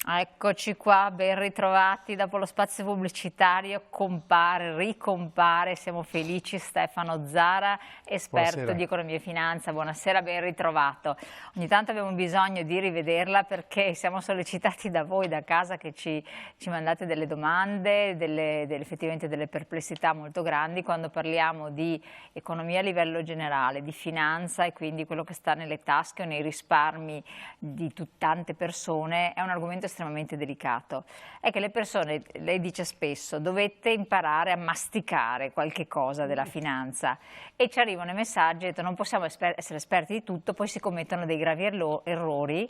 Eccoci qua, ben ritrovati dopo lo spazio pubblicitario, ricompare, siamo felici, Stefano Zara, esperto Buonasera. di economia e finanza, buonasera, ben ritrovato. Ogni tanto abbiamo bisogno di rivederla perché siamo sollecitati da voi da casa che ci mandate delle domande, effettivamente delle perplessità molto grandi quando parliamo di economia a livello generale, di finanza e quindi quello che sta nelle tasche o nei risparmi di tante persone è un argomento estremamente delicato. È che le persone, lei dice spesso, dovete imparare a masticare qualche cosa della finanza e ci arrivano i messaggi, non possiamo essere esperti di tutto, poi si commettono dei gravi errori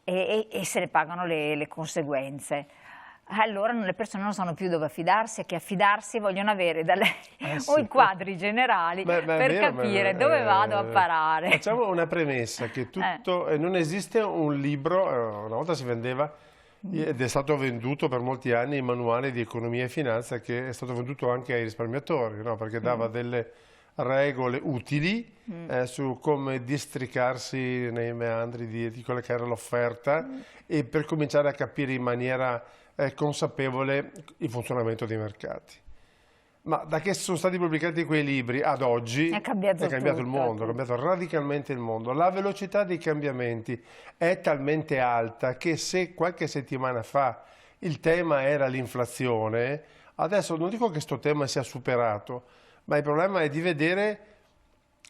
e se ne pagano le conseguenze. Allora le persone non sanno più dove affidarsi, a chi affidarsi, vogliono avere da lei i quadri generali per capire dove vado a parare. Facciamo una premessa, che tutto, non esiste un libro, una volta si vendeva ed è stato venduto per molti anni il manuale di economia e finanza che è stato venduto anche ai risparmiatori, no? Perché dava delle regole utili su come districarsi nei meandri di quella che era l'offerta e per cominciare a capire in maniera consapevole il funzionamento dei mercati. Ma da che sono stati pubblicati quei libri ad oggi è cambiato il mondo, è cambiato radicalmente il mondo. La velocità dei cambiamenti è talmente alta che se qualche settimana fa il tema era l'inflazione, adesso non dico che questo tema sia superato, ma il problema è di vedere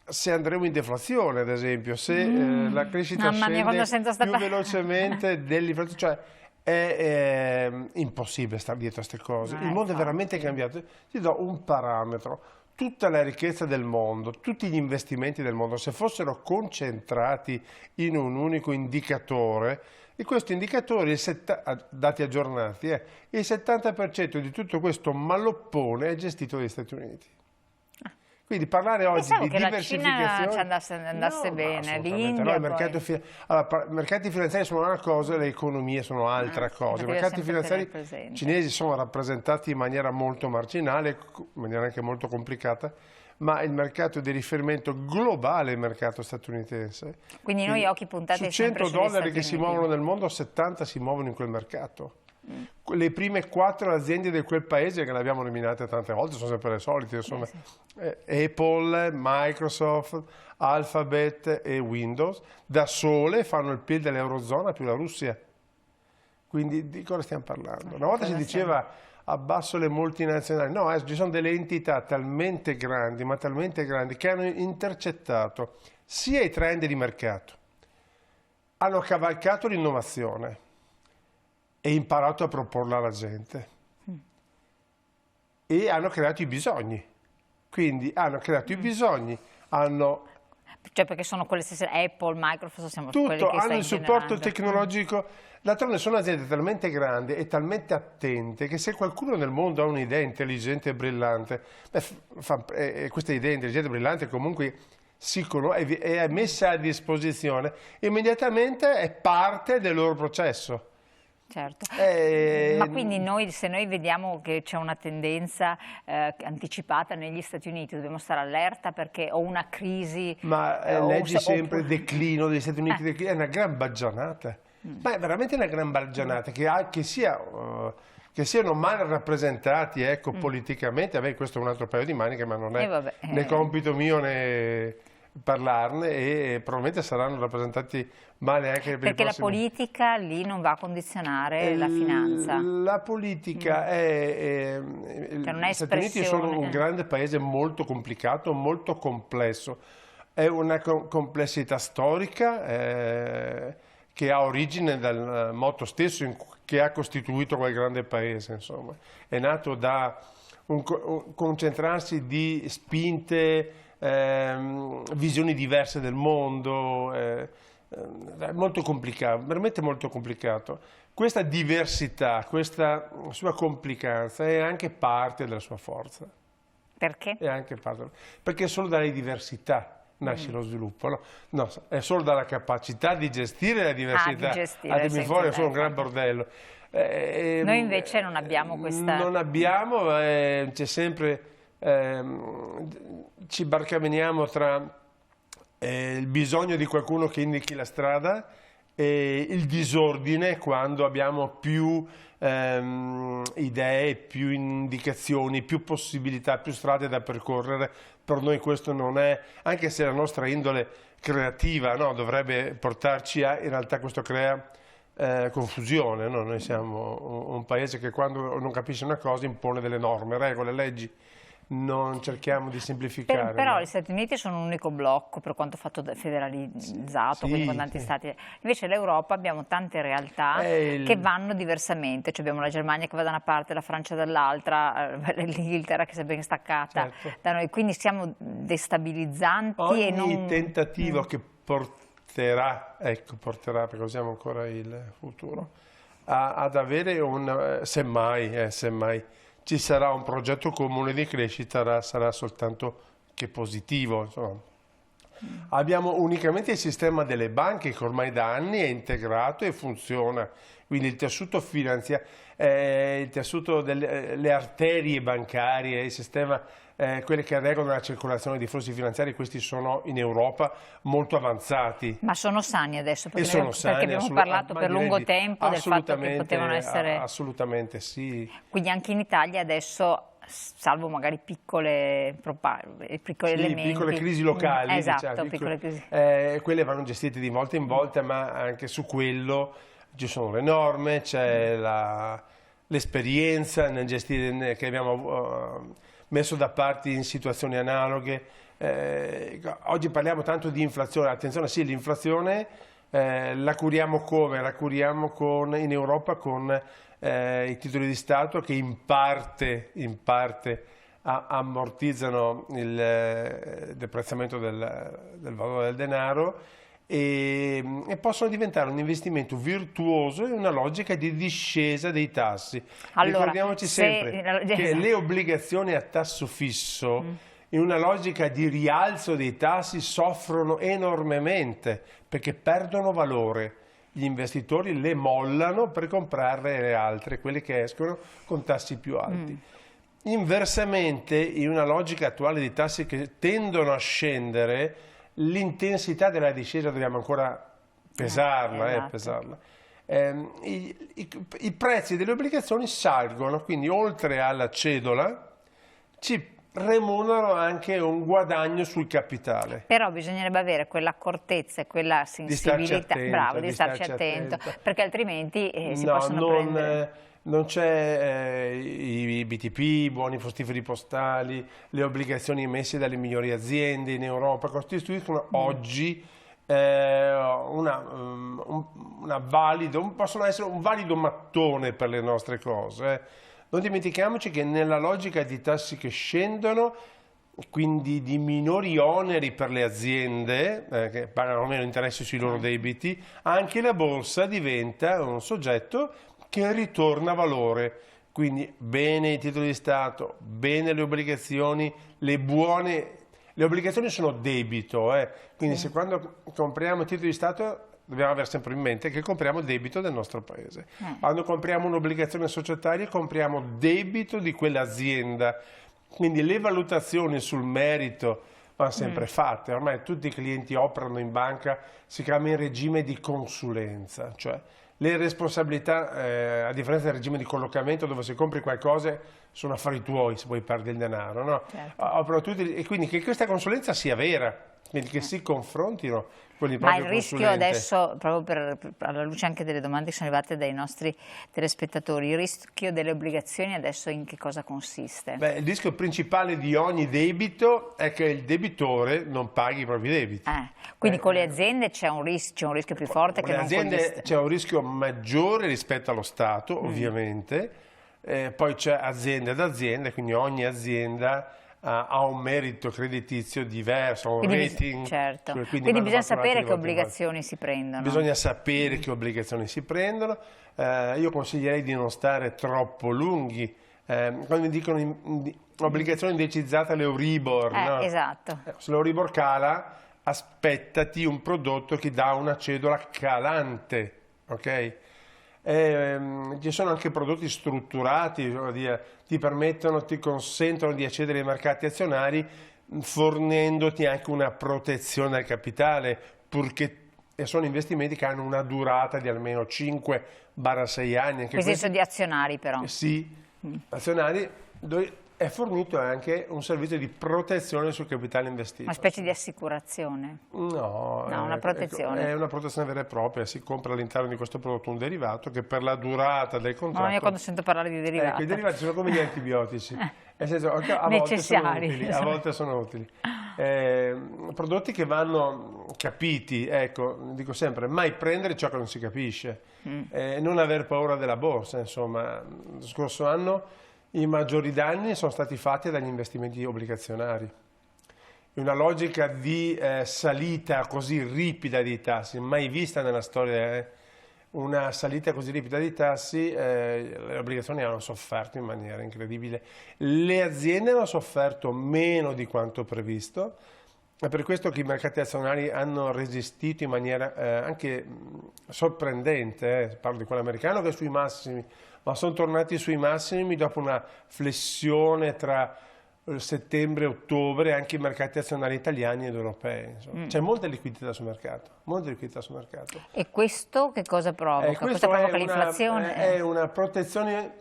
se andremo in deflazione, ad esempio, se la crescita scende più velocemente dell'inflazione. Cioè, è impossibile stare dietro a queste cose. Il mondo è veramente cambiato. Ti do un parametro. Tutta la ricchezza del mondo, tutti gli investimenti del mondo, se fossero concentrati in un unico indicatore, e questo indicatore, dati aggiornati, il 70% di tutto questo maloppone è gestito dagli Stati Uniti. Quindi parlare oggi di diversificazione... La Cina andasse bene, l'India... No, i mercati finanziari sono una cosa, le economie sono altra cosa. I mercati finanziari cinesi sono rappresentati in maniera molto marginale, in maniera anche molto complicata, ma il mercato di riferimento globale è il mercato statunitense. Quindi noi occhi puntati su 100 dollari che si muovono nel mondo, 70 si muovono in quel mercato. Le prime 4 aziende di quel paese, che le abbiamo nominate tante volte, sono sempre le solite, insomma, Apple, Microsoft, Alphabet e Windows, da sole fanno il PIL dell'Eurozona più la Russia. Quindi di cosa stiamo parlando? Una volta si diceva abbasso le multinazionali, no, ci sono delle entità talmente grandi, ma talmente grandi, che hanno intercettato sia i trend di mercato, hanno cavalcato l'innovazione e imparato a proporla alla gente e hanno creato i bisogni, quindi hanno creato i bisogni, hanno... Cioè perché sono quelle stesse, Apple, Microsoft, siamo tutto, quelli che hanno il supporto tecnologico, d'altronde sono aziende talmente grandi e talmente attente che se qualcuno nel mondo ha un'idea intelligente e brillante, questa idea intelligente e brillante comunque è messa a disposizione, immediatamente è parte del loro processo. Certo, ma quindi se noi vediamo che c'è una tendenza anticipata negli Stati Uniti, dobbiamo stare allerta perché ho una crisi... Ma leggi sempre declino degli Stati Uniti, è una gran baggianata, ma è veramente una gran baggianata, che siano mal rappresentati politicamente, questo è un altro paio di maniche, ma non è né compito mio né parlarne, e probabilmente saranno rappresentati male anche per perché la politica lì non va a condizionare la finanza. La politica gli Stati Uniti sono un grande paese molto complicato, molto complesso, è una complessità storica che ha origine dal motto stesso che ha costituito quel grande paese, insomma. È nato da un concentrarsi di spinte, visioni diverse del mondo, è molto complicato, veramente molto complicato. Questa diversità, questa sua complicanza è anche parte della sua forza. Perché? È anche parte, perché solo dalle diversità nasce lo sviluppo, no? No, è solo dalla capacità di gestire la diversità. Fuori è solo un gran bordello. Noi invece non abbiamo questa... Non abbiamo, c'è sempre... ci barcameniamo tra il bisogno di qualcuno che indichi la strada il disordine quando abbiamo più idee, più indicazioni, più possibilità, più strade da percorrere. Per noi questo non è, anche se la nostra indole creativa, no, dovrebbe portarci a, in realtà questo crea confusione, no? Noi siamo un paese che quando non capisce una cosa impone delle norme, regole, leggi. Non cerchiamo di semplificare. Però gli Stati Uniti sono un unico blocco per quanto fatto federalizzato, sì, quindi con tanti stati. Invece l'Europa abbiamo tante realtà che vanno diversamente, cioè abbiamo la Germania che va da una parte, la Francia dall'altra, l'Inghilterra che si è ben staccata da noi, quindi siamo destabilizzanti. Ogni tentativo che porterà, perché usiamo ancora il futuro, ad avere semmai ci sarà un progetto comune di crescita, sarà soltanto che positivo. Insomma. Abbiamo unicamente il sistema delle banche che ormai da anni è integrato e funziona, quindi il tessuto finanziario, il tessuto delle arterie bancarie, il sistema, quelle che regolano la circolazione di flussi finanziari, questi sono in Europa molto avanzati. Ma sono sani adesso? Perché abbiamo parlato parlato per lungo tempo del fatto che potevano essere... Assolutamente sì. Quindi anche in Italia adesso, salvo magari piccole elementi. Piccole crisi locali, esatto, diciamo, piccole crisi. Quelle vanno gestite di volta in volta, ma anche su quello ci sono le norme, c'è l'esperienza nel gestire, che abbiamo messo da parte in situazioni analoghe. Oggi parliamo tanto di inflazione, attenzione, sì, l'inflazione la curiamo come? La curiamo in Europa con i titoli di Stato che in parte ammortizzano il deprezzamento del valore del denaro e possono diventare un investimento virtuoso in una logica di discesa dei tassi. Allora, ricordiamoci sempre che le obbligazioni a tasso fisso in una logica di rialzo dei tassi soffrono enormemente perché perdono valore. Gli investitori le mollano per comprarne le altre, quelle che escono con tassi più alti. Inversamente, in una logica attuale di tassi che tendono a scendere, l'intensità della discesa dobbiamo ancora pesarla. I prezzi delle obbligazioni salgono, quindi oltre alla cedola ci remunerano anche un guadagno sul capitale. Però bisognerebbe avere quell'accortezza e quella sensibilità, di starci attento, perché altrimenti si possono prendere... Non c'è i BTP, i buoni fruttiferi postali, le obbligazioni emesse dalle migliori aziende in Europa costituiscono oggi possono essere un valido mattone per le nostre cose. Non dimentichiamoci che nella logica di tassi che scendono, quindi di minori oneri per le aziende, che pagano meno interessi sui loro debiti, anche la borsa diventa un soggetto che ritorna valore. Quindi bene i titoli di Stato, bene le obbligazioni, le obbligazioni sono debito, quindi se quando compriamo titoli di Stato dobbiamo avere sempre in mente che compriamo debito del nostro paese. Quando compriamo un'obbligazione societaria compriamo debito di quell'azienda, quindi le valutazioni sul merito vanno sempre fatte. Ormai tutti i clienti operano in banca, si chiama in regime di consulenza, cioè le responsabilità, a differenza del regime di collocamento dove se compri qualcosa sono affari tuoi se poi perdi il denaro, no? Certo. E quindi che questa consulenza sia vera, quindi che si confrontino con il proprio consulente. Ma il rischio adesso, proprio alla luce anche delle domande che sono arrivate dai nostri telespettatori, il rischio delle obbligazioni adesso in che cosa consiste? Beh, il rischio principale di ogni debito è che il debitore non paghi i propri debiti. Quindi con le aziende c'è un rischio più forte che non con le aziende. C'è un rischio maggiore rispetto allo Stato, ovviamente, poi c'è azienda ad azienda, quindi ogni azienda ha un merito creditizio diverso, un rating. Certo. Quindi bisogna sapere che obbligazioni si prendono. Bisogna sapere che obbligazioni si prendono. Io consiglierei di non stare troppo lunghi. Quando mi dicono obbligazione indicizzata l'Euribor, no? Esatto. Se l'Euribor cala, aspettati un prodotto che dà una cedola calante, ok? Ci sono anche prodotti strutturati, ti permettono, ti consentono di accedere ai mercati azionari fornendoti anche una protezione al capitale, purché e sono investimenti che hanno una durata di almeno 5-6 anni. Anche questi sono di azionari però? Sì, azionari, dove è fornito anche un servizio di protezione sul capitale investito. Una specie di assicurazione? No, una protezione. È una protezione vera e propria, si compra all'interno di questo prodotto un derivato che per la durata del contratto... No, io quando sento parlare di derivati... I derivati sono come gli antibiotici, nel senso, a volte sono utili. Prodotti che vanno capiti, ecco, dico sempre, mai prendere ciò che non si capisce, non aver paura della borsa, insomma. Lo scorso anno i maggiori danni sono stati fatti dagli investimenti obbligazionari. Una logica di salita così ripida di tassi, mai vista nella storia, una salita così ripida di tassi, le obbligazioni hanno sofferto in maniera incredibile. Le aziende hanno sofferto meno di quanto previsto, è per questo che i mercati azionari hanno resistito in maniera anche sorprendente, parlo di quello americano che è sui massimi, ma sono tornati sui massimi dopo una flessione tra settembre e ottobre anche i mercati azionari italiani ed europei. C'è molta liquidità sul mercato, molta liquidità sul mercato. E questo che cosa provoca? Questo provoca l'inflazione? È una protezione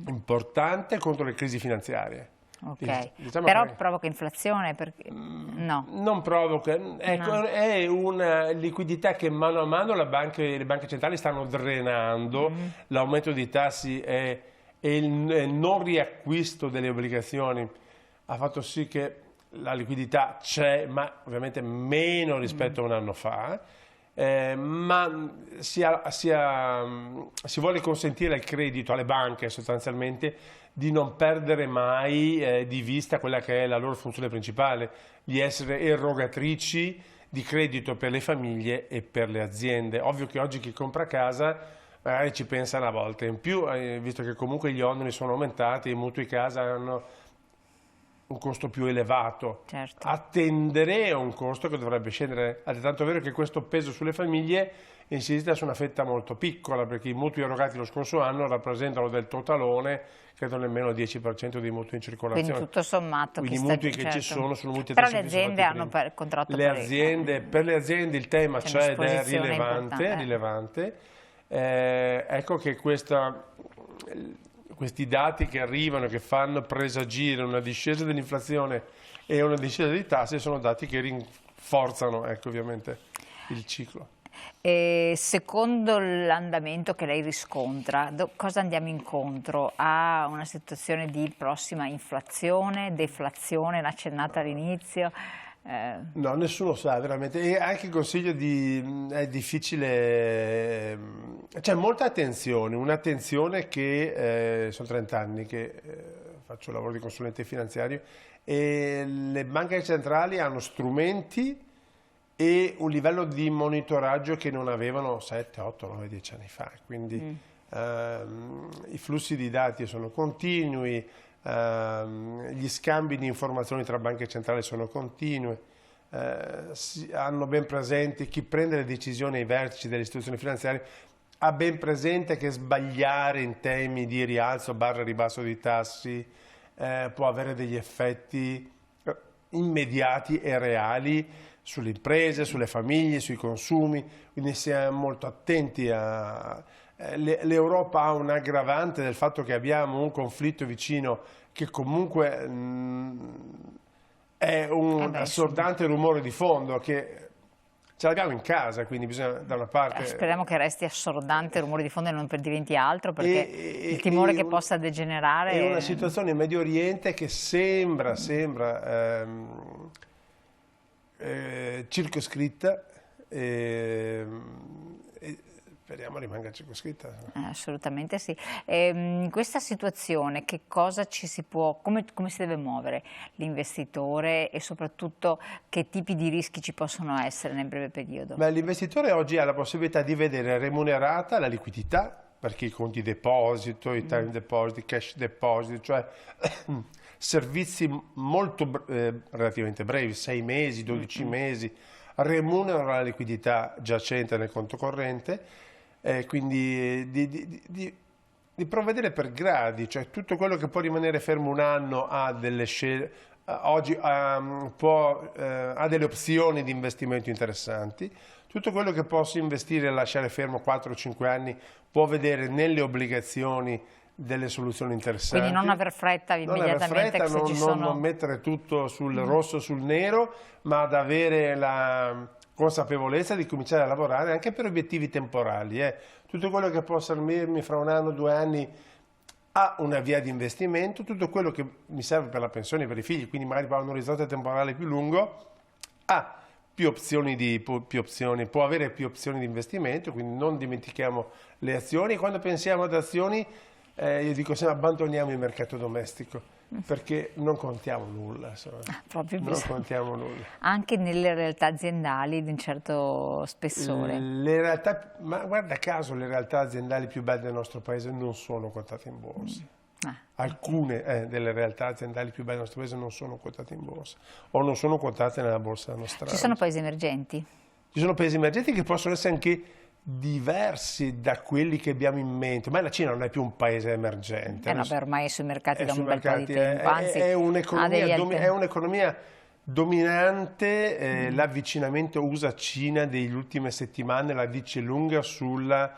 importante contro le crisi finanziarie. Ok, diciamo però provoca inflazione? Perché... No. Non provoca, ecco, no. È una liquidità che mano a mano le banche centrali stanno drenando, l'aumento dei tassi e il non riacquisto delle obbligazioni ha fatto sì che la liquidità c'è, ma ovviamente meno rispetto a un anno fa, ma si vuole consentire il credito alle banche sostanzialmente di non perdere mai di vista quella che è la loro funzione principale, di essere erogatrici di credito per le famiglie e per le aziende. Ovvio che oggi chi compra casa magari ci pensa una volta in più, visto che comunque gli oneri sono aumentati, i mutui casa hanno un costo più elevato. Certo. Attendere è un costo che dovrebbe scendere, è tanto vero che questo peso sulle famiglie insiste su una fetta molto piccola, perché i mutui erogati lo scorso anno rappresentano del totalone, credo nemmeno il 10% dei mutui in circolazione. Quindi tutto sommato. Quindi i mutui che ci sono mutui. Però le aziende hanno contratto per le aziende il tema c'è ed è rilevante. Ecco che questi dati che arrivano, che fanno presagire una discesa dell'inflazione e una discesa dei tassi, sono dati che rinforzano, ecco, ovviamente il ciclo. E secondo l'andamento che lei riscontra, cosa andiamo incontro? A una situazione di prossima inflazione, deflazione, l'ha accennata all'inizio? No, nessuno sa veramente, e anche il consiglio è difficile, c'è molta attenzione, un'attenzione che sono 30 anni che faccio lavoro di consulente finanziario e le banche centrali hanno strumenti e un livello di monitoraggio che non avevano 7, 8, 9, 10 anni fa, quindi i flussi di dati sono continui, gli scambi di informazioni tra banche centrali sono continui, hanno ben presente chi prende le decisioni ai vertici delle istituzioni finanziarie, ha ben presente che sbagliare in temi di rialzo / ribasso dei tassi può avere degli effetti immediati e reali sulle imprese, sulle famiglie, sui consumi, quindi siamo molto attenti a... L'Europa ha un aggravante del fatto che abbiamo un conflitto vicino che comunque è un assordante rumore di fondo che ce l'abbiamo in casa, quindi bisogna da una parte... Speriamo che resti assordante il rumore di fondo e non diventi altro, perché il timore che possa degenerare... È una situazione in Medio Oriente che sembra circoscritta e speriamo rimanga circoscritta. Assolutamente sì. In questa situazione che cosa come si deve muovere l'investitore e soprattutto che tipi di rischi ci possono essere nel breve periodo? L'investitore oggi ha la possibilità di vedere remunerata la liquidità, perché i conti deposito, i time deposit, i cash deposit, cioè servizi molto relativamente brevi, 6 mesi, 12 mesi, remunerano la liquidità giacente nel conto corrente, quindi di provvedere per gradi, cioè tutto quello che può rimanere fermo un anno ha delle oggi ha delle opzioni di investimento interessanti, Tutto quello che posso investire e lasciare fermo 4 o 5 anni può vedere nelle obbligazioni delle soluzioni interessanti. Quindi non aver fretta immediatamente, non mettere tutto sul rosso sul nero, ma ad avere la consapevolezza di cominciare a lavorare anche per obiettivi temporali. Tutto quello che può servirmi fra 1 anno, 2 anni ha una via di investimento, tutto quello che mi serve per la pensione, per i figli, quindi magari per un orizzonte temporale più lungo, ha più opzioni, può avere più opzioni di investimento, quindi non dimentichiamo le azioni. E quando pensiamo ad azioni, io dico sempre abbandoniamo il mercato domestico, perché non contiamo nulla, non contiamo nulla. Anche nelle realtà aziendali di un certo spessore. Ma guarda caso, le realtà aziendali più belle del nostro paese non sono quotate in borsa. Alcune delle realtà aziendali più belle del nostro paese non sono quotate in borsa o non sono quotate nella borsa nostrana. Ci sono paesi emergenti? Ci sono paesi emergenti che possono essere anche diversi da quelli che abbiamo in mente, ma la Cina non è più un paese emergente. No, ormai è sui mercati da un bel po' di tempo, anzi è un'economia dominante. L'avvicinamento USA-Cina delle ultime settimane la dice lunga sulla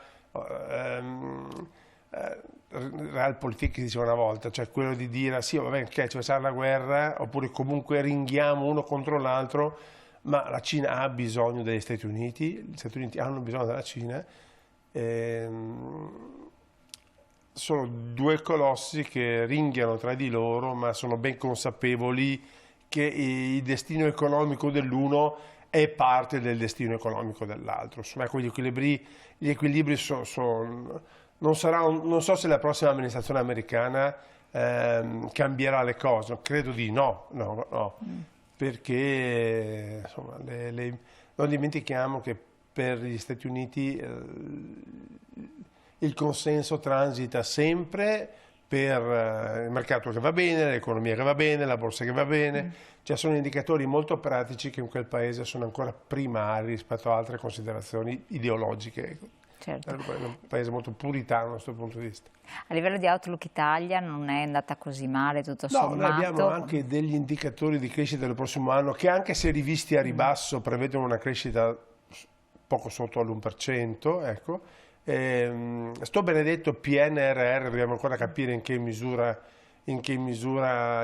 realpolitik che si diceva una volta, cioè quello di dire sì, va bene, ok, c'è la guerra, oppure comunque ringhiamo uno contro l'altro, ma la Cina ha bisogno degli Stati Uniti, gli Stati Uniti hanno bisogno della Cina. Sono due colossi che ringhiano tra di loro, ma sono ben consapevoli che il destino economico dell'uno è parte del destino economico dell'altro. Insomma, gli equilibri non so se la prossima amministrazione americana cambierà le cose, credo di no. Perché insomma, non dimentichiamo che per gli Stati Uniti il consenso transita sempre per il mercato che va bene, l'economia che va bene, la borsa che va bene, cioè sono indicatori molto pratici che in quel paese sono ancora primari rispetto a altre considerazioni ideologiche. Certo. È un paese molto puritano da questo punto di vista. A livello di Outlook Italia non è andata così male tutto sommato? No, noi abbiamo anche degli indicatori di crescita del prossimo anno che anche se rivisti a ribasso prevedono una crescita poco sotto all'1%. Ecco. Sto benedetto PNRR dobbiamo ancora capire in che misura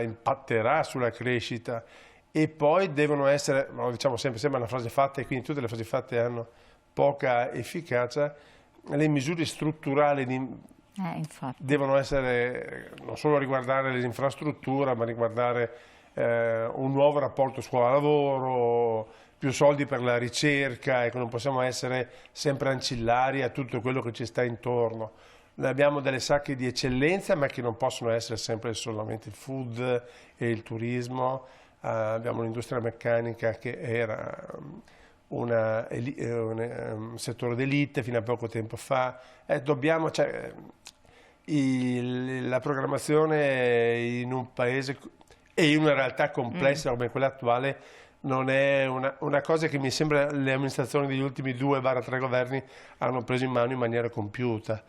impatterà sulla crescita, e poi devono essere, lo diciamo sempre, sembra una frase fatta e quindi tutte le frasi fatte hanno poca efficacia, le misure strutturali devono essere non solo riguardare l'infrastruttura, ma riguardare un nuovo rapporto scuola-lavoro, più soldi per la ricerca, e non possiamo essere sempre ancillari a tutto quello che ci sta intorno. Noi abbiamo delle sacche di eccellenza, ma che non possono essere sempre solamente il food e il turismo. Abbiamo l'industria meccanica che era un settore d'élite fino a poco tempo fa. La programmazione in un paese e in una realtà complessa come quella attuale non è una cosa che mi sembra le amministrazioni degli ultimi 2-3 governi hanno preso in mano in maniera compiuta.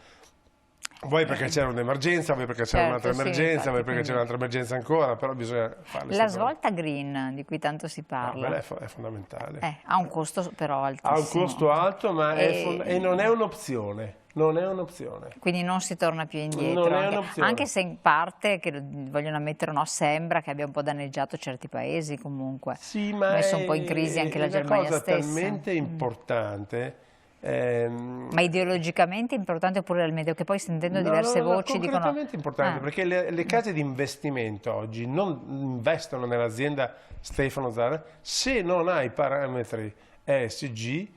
Vuoi perché c'era un'emergenza, vuoi perché c'era un'altra emergenza, vuoi perché c'era un'altra emergenza ancora, però bisogna farle. La svolta green di cui tanto si parla è fondamentale. Ha un costo però altissimo. Ha un costo alto, ma e non è un'opzione. Non è un'opzione. Quindi non si torna più indietro. Non è un'opzione. Anche se in parte, che vogliono ammettere o no, sembra che abbia un po' danneggiato certi paesi comunque. Sì, ma messo un po' in crisi anche la Germania stessa. È una cosa talmente importante. Ma ideologicamente importante oppure realmente? Che poi sentendo diverse voci dicono... Concretamente importante, perché le case di investimento oggi non investono nell'azienda Stefano Zara se non hai parametri ESG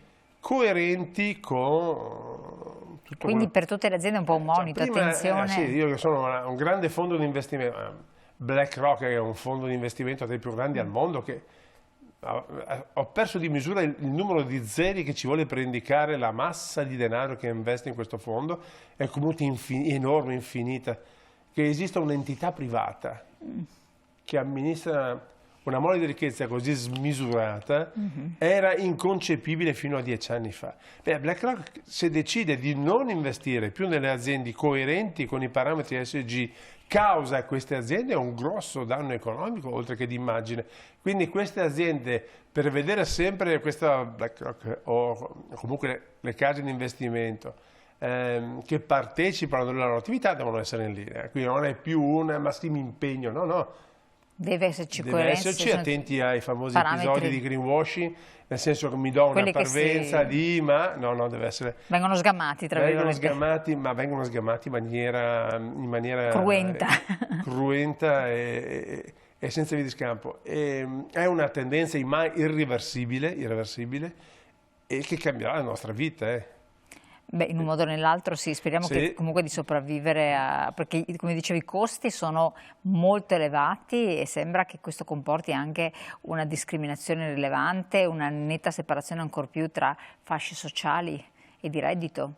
coerenti con tutto. Quindi per tutte le aziende è un po' un monito, attenzione. Sì, io che sono un grande fondo di investimento, BlackRock è un fondo di investimento tra i più grandi al mondo, che ho perso di misura il numero di zeri che ci vuole per indicare la massa di denaro che investe in questo fondo, è comunque enorme, infinita, che esista un'entità privata che amministra una mole di ricchezza così smisurata era inconcepibile fino a 10 anni fa. Beh, BlackRock, se decide di non investire più nelle aziende coerenti con i parametri ESG, causa a queste aziende un grosso danno economico oltre che di immagine. Quindi queste aziende, per vedere sempre questa BlackRock o comunque le case di investimento che partecipano alla loro attività, devono essere in linea. Quindi non è più un massimo impegno, no, no. Deve esserci Deve coerenza, esserci attenti ai famosi parametri. episodi di greenwashing, nel senso che mi do una parvenza di, ma no, deve essere... Vengono sgamati, tra virgolette. Vengono sgamati in maniera cruenta, cruenta e senza via di scampo. È una tendenza irreversibile e che cambierà la nostra vita. Beh, in un modo o nell'altro sì, speriamo che comunque di sopravvivere, perché come dicevo i costi sono molto elevati e sembra che questo comporti anche una discriminazione rilevante, una netta separazione ancor più tra fasce sociali e di reddito.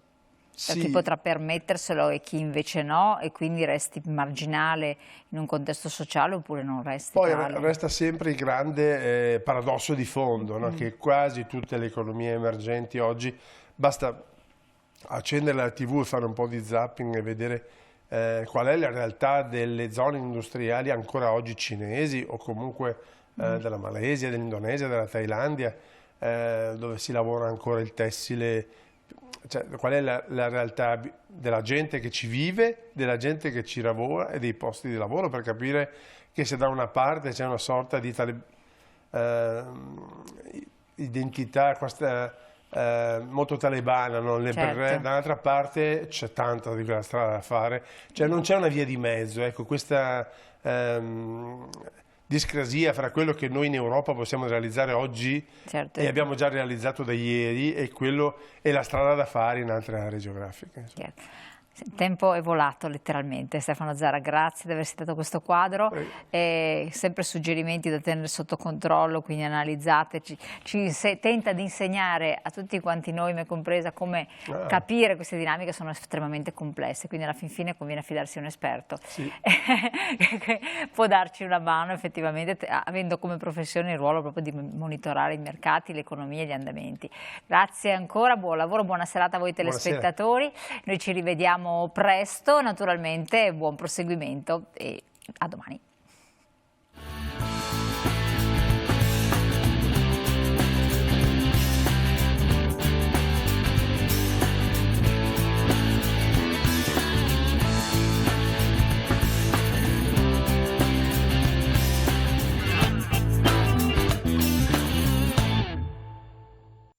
Per chi potrà permetterselo e chi invece no, e quindi resti marginale in un contesto sociale oppure non resti Poi tale. Resta sempre il grande paradosso di fondo, no? Che quasi tutte le economie emergenti oggi, basta accendere la TV e fare un po' di zapping e vedere qual è la realtà delle zone industriali ancora oggi cinesi o comunque della Malesia, dell'Indonesia, della Thailandia, dove si lavora ancora il tessile. Cioè, qual è la realtà della gente che ci vive, della gente che ci lavora e dei posti di lavoro, per capire che se da una parte c'è una sorta di identità molto talebana, no? Dall'altra parte c'è tanta di quella strada da fare, cioè non c'è una via di mezzo, ecco, questa discrasia fra quello che noi in Europa possiamo realizzare oggi e abbiamo già realizzato da ieri e quello è la strada da fare in altre aree geografiche. Il tempo è volato letteralmente. Stefano Zara, grazie di aver citato questo quadro, sempre suggerimenti da tenere sotto controllo, quindi analizzateci, tenta di insegnare a tutti quanti noi, me compresa, come capire queste dinamiche sono estremamente complesse, quindi alla fin fine conviene affidarsi a un esperto, che può darci una mano effettivamente, avendo come professione il ruolo proprio di monitorare i mercati, l'economia e gli andamenti. Grazie ancora, buon lavoro, buona serata a voi telespettatori, noi ci rivediamo presto, naturalmente buon proseguimento e a domani.